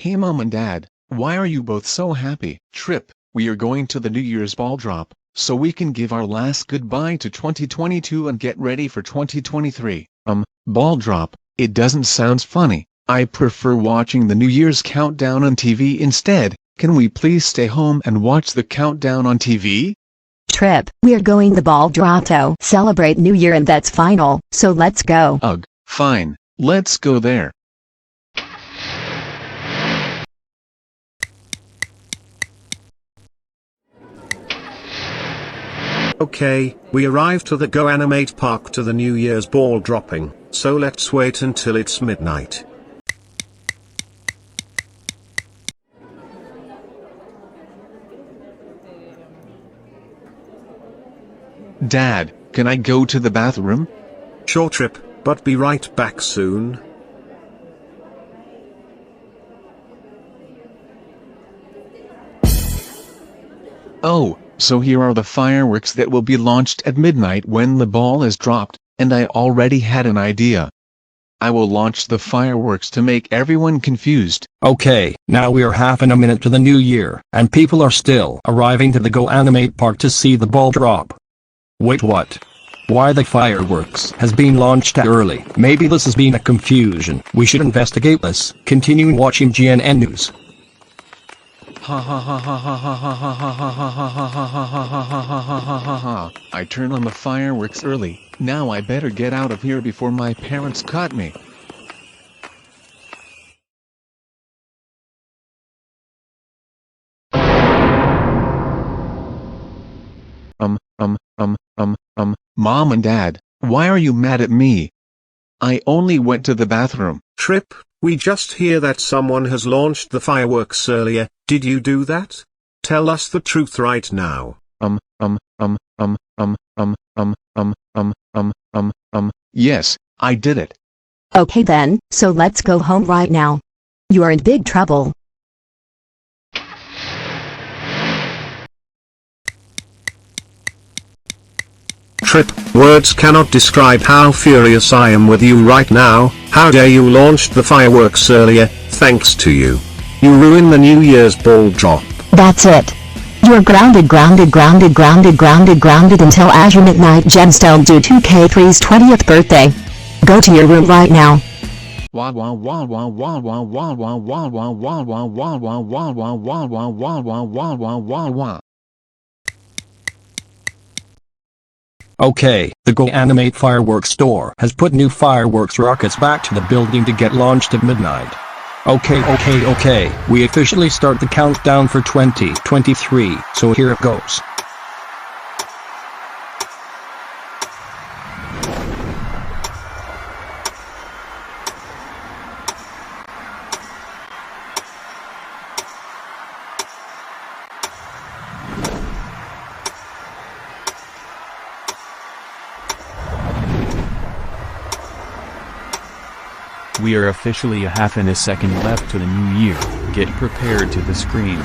Hey Mom and Dad, why are you both so happy? Tripp, we are going to the New Year's ball drop, so we can give our last goodbye to 2022 and get ready for 2023. Ball drop, it doesn't sound funny. I prefer watching the New Year's countdown on TV instead. Can we please stay home and watch the countdown on TV? Tripp, we're going the ball drop to celebrate New Year and that's final, so let's go. Ugh, fine, let's go there. Okay, we arrived to the Go Animate Park to the New Year's ball dropping, so let's wait until it's midnight. Dad, can I go to the bathroom? Sure, Tripp, but be right back soon. Oh, so here are the fireworks that will be launched at midnight when the ball is dropped, and I already had an idea. I will launch the fireworks to make everyone confused. Okay, now we are half in a minute to the new year, and people are still arriving to the Go Animate Park to see the ball drop. Wait, what? Why the fireworks has been launched early? Maybe this has been a confusion. We should investigate this. Continue watching GNN News. I turned on the fireworks early. Now I better get out of here before my parents caught me. Mom and Dad, why are you mad at me? I only went to the bathroom. Tripp, we just hear that someone has launched the fireworks earlier. Did you do that? Tell us the truth right now. Yes, I did it. Okay then, so let's go home right now. You are in big trouble. Tripp, words cannot describe how furious I am with you right now. How dare you launched the fireworks earlier, thanks to you. You ruined the New Year's ball drop. That's it. You're grounded until Azure Midnight Gemstone due 2K3's 20th birthday. Go to your room right now. Okay, the Go Animate Fireworks store has put new fireworks rockets back to the building to get launched at midnight. Okay, we officially start the countdown for 2023, so here it goes. We are officially a half and a second left to the new year. Get prepared to the screen.